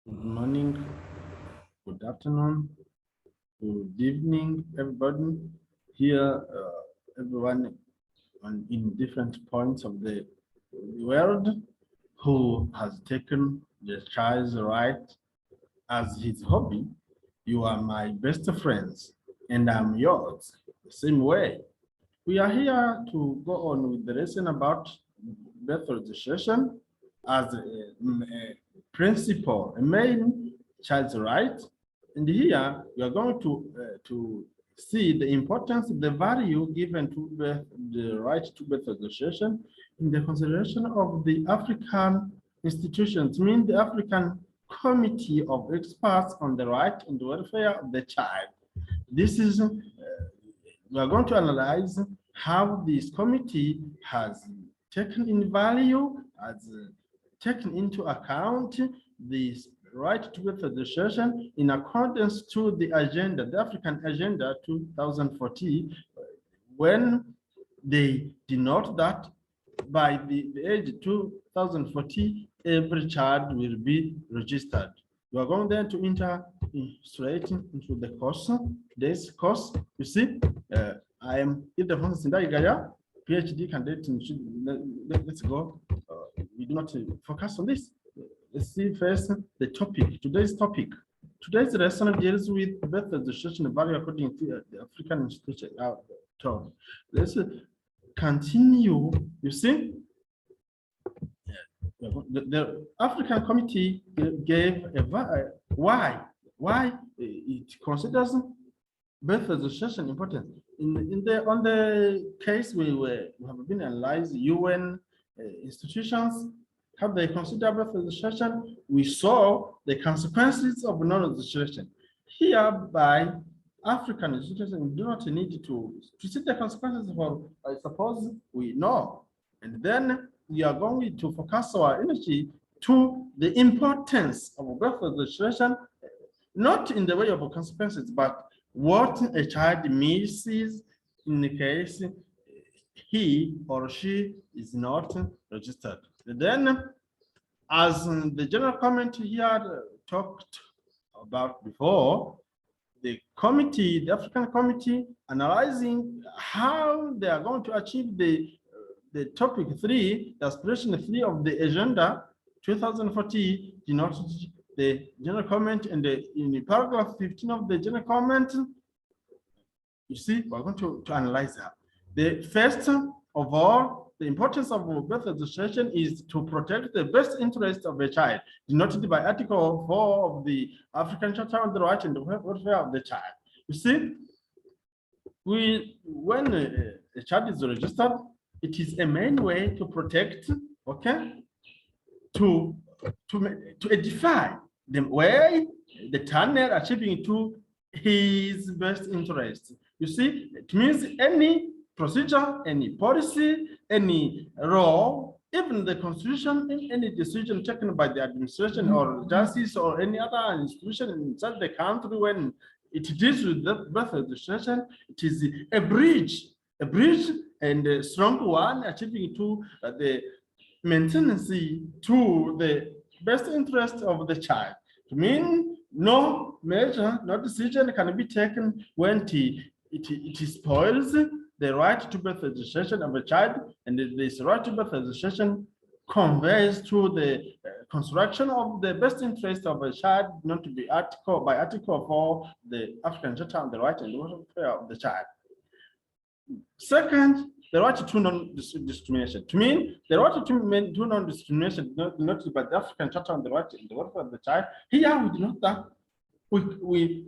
Good morning, good afternoon, good evening, everybody. Here, everyone in different points of the world who has taken the child's right as his hobby. You are my best friends, and I'm yours the same way. We are here to go on with the lesson about birth registration as a principle, a main child's right. And here we are going to see the importance, the value given to the right to birth registration in the consideration of the African institutions, mean the African Committee of Experts on the Right and the Welfare of the Child. This is we are going to analyze how this committee has taken in value, has taken into account this right to birth registration in accordance to the agenda, the African Agenda 2040, when they denote that by the age 2040, every child will be registered. We are going then to enter straight into the course. Today's course, you see, I am Ildefonso Sindayigaya, PhD candidate. Let's go. We do not focus on this. Let's see first the topic, today's topic. Today's lesson deals with birth registration value according to the African Institution. Let's continue. You see, the African Committee gave a why it considers birth registration important. On the case we have been analyzed, UN institutions, how they consider birth registration. We saw the consequences of non-registration. Hereby, African institutions do not need to see the consequences for, I suppose we know. And then we are going to focus our energy to the importance of birth registration, not in the way of consequences, but what a child misses in the case he or she is not registered. Then, as the general comment here talked about before, the committee, the African Committee, analyzing how they are going to achieve the topic 3, the aspiration 3 of the agenda 2040, denoted the general comment, and in the paragraph 15 of the general comment, you see, we're going to analyze that. The first of all, the importance of birth registration is to protect the best interest of a child, denoted by Article 4 of the African Charter on the Right and the Welfare of the Child. You see, when a child is registered, it is a main way to protect, okay, to edify the way the tunnel achieving to his best interest. You see, it means any procedure, any policy, any law, even the constitution, any decision taken by the administration or justice or any other institution inside the country, when it deals with the birth registration, it is a bridge and a strong one, achieving to the maintenance to the best interest of the child. To mean no measure, no decision can be taken when it spoils the right to birth registration of a child, and this right to birth registration conveys to the construction of the best interest of a child, not to be Article 4 the African Charter on the Right and the Welfare of the Child. Second, the right to non-discrimination. To mean the right to non-discrimination, not by the African Charter on the Right and the Welfare of the Child. Here we denote that we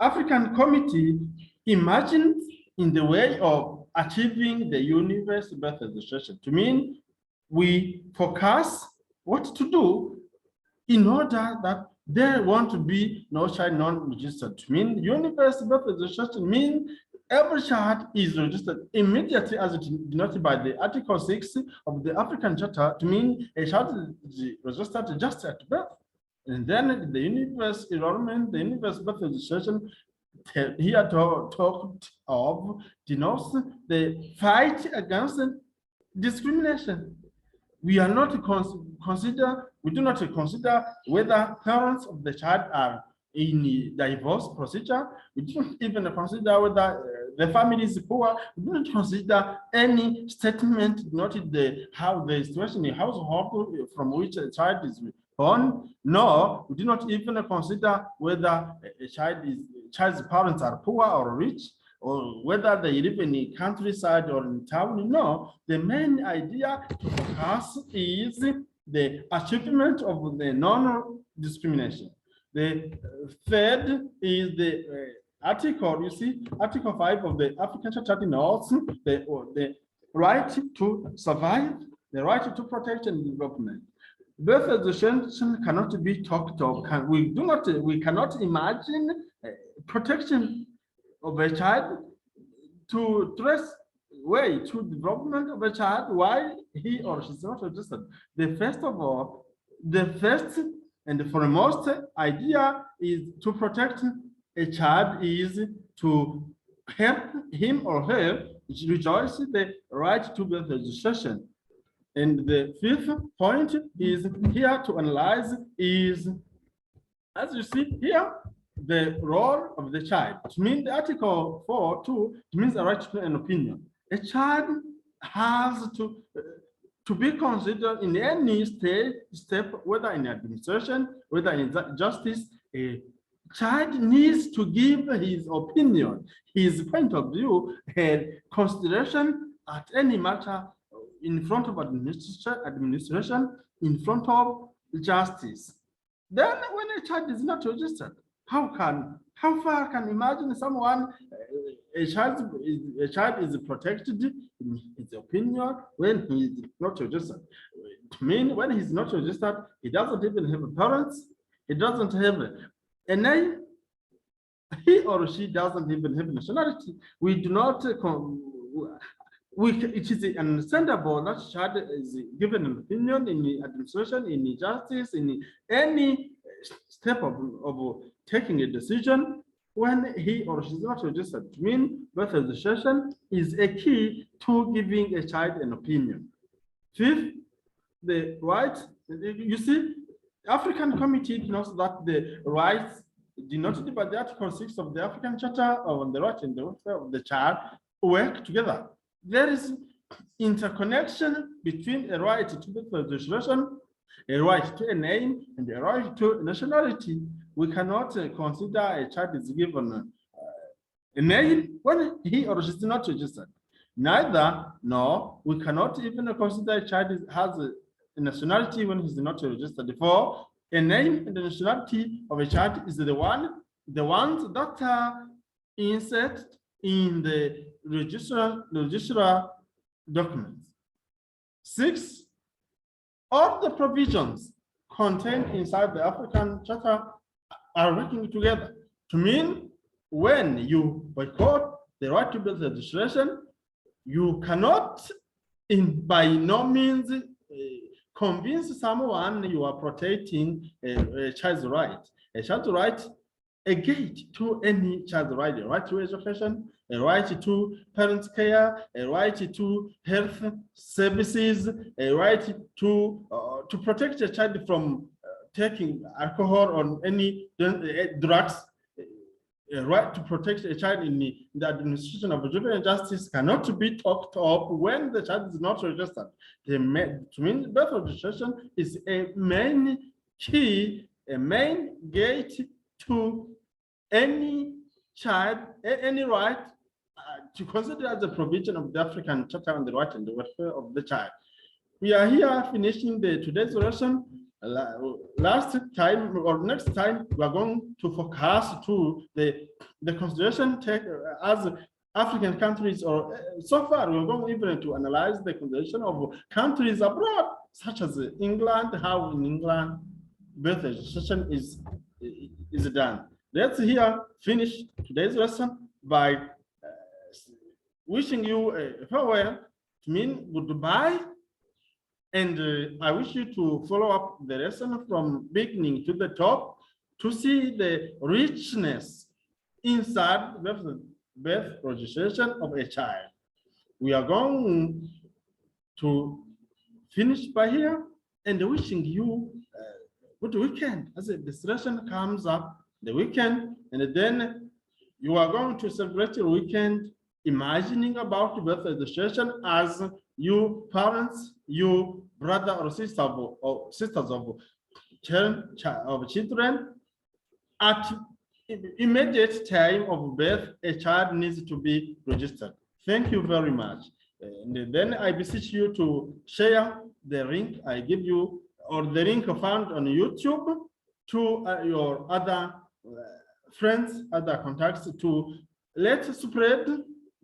African Committee imagined in the way of achieving the universal birth registration. To mean we focus what to do in order that there want to be no child non-registered. To mean universal birth registration means every child is registered immediately as it is denoted by the Article 6 of the African Charter. To mean a child is registered just at birth. And then the universal enrollment, the universal birth registration here talked of denotes the fight against discrimination. We are not consider We do not consider whether parents of the child are in divorce procedure. We don't even consider whether the family is poor. We don't consider any statement noted how the situation in household from which a child is born. No, we do not even consider whether a child's parents are poor or rich, or whether they live in the countryside or in town. No, the main idea to focus is the achievement of the non-discrimination. The third is the article, you see, Article 5 of the African Charter notes the right to survive, the right to protect and development. Birth education cannot be talked of. We cannot imagine protection of a child to trace way to development of a child while he or she is not registered. The first of all, the first and foremost idea is to protect a child is to help him or her rejoice the right to birth registration. And the fifth point is here to analyze is, as you see here, the role of the child. To mean the Article 4.2, it means a right to an opinion. A child has to be considered in any step, whether in administration, whether in justice. A child needs to give his opinion, his point of view, and consideration at any matter in front of administration, in front of justice. Then when a child is not registered, how far can imagine someone, a child is protected in his opinion when he is not registered? To mean when he's not registered, he doesn't even have parents, he doesn't have a name, he or she doesn't even have nationality. We do not it is understandable that child is given an opinion in the administration, in the justice, in any step of taking a decision when he or she is not registered. To mean birth registration is a key to giving a child an opinion. Fifth, the right, you see, African Committee knows that the rights denoted by the Article 6 of the African Charter on the right and the welfare of the child work together. There is interconnection between a right to birth registration, a right to a name, and a right to nationality. We cannot consider a child is given a name when he or she is not registered. Neither, no, we cannot even consider a child has a nationality when he's not registered. For a name and the nationality of a child is the ones that are inserted in the registrar documents. 6, all the provisions contained inside the African Charter are working together. To mean when you boycott the right to birth registration, you cannot by no means convince someone you are protecting a child's right. A child's right, a gate to any child's right, a right to education, a right to parent care, a right to health services, a right to protect a child from taking alcohol or any drugs, a right to protect a child in the administration of juvenile justice cannot be talked of when the child is not registered. To mean birth registration is a main key, a main gate to any child, any right to consider as a provision of the African Charter on the right and the welfare of the child. We are here finishing today's lesson. Last time or next time, we are going to focus to the consideration as African countries, or so far we're going even to analyze the consideration of countries abroad, such as England, how in England birth registration is done. Let's here finish today's lesson by wishing you a farewell, to mean goodbye. And I wish you to follow up the lesson from beginning to the top to see the richness inside birth registration of a child. We are going to finish by here and wishing you good weekend. As the celebration comes up, the weekend, and then you are going to celebrate your weekend, imagining about birthday registration as you parents, you brother or sister or sisters of children at immediate time of birth, a child needs to be registered. Thank you very much. And then I beseech you to share the link I give you, or the link found on YouTube, to your other friends, other contacts, to let's spread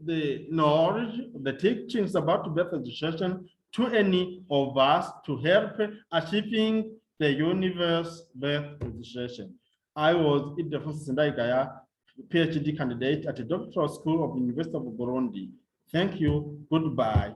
the knowledge, the teachings about birth registration to any of us to help achieving the universe birth registration. I was Ildefonso Sendaigaya, PhD candidate at the Doctoral School of the University of Burundi. Thank you. Goodbye.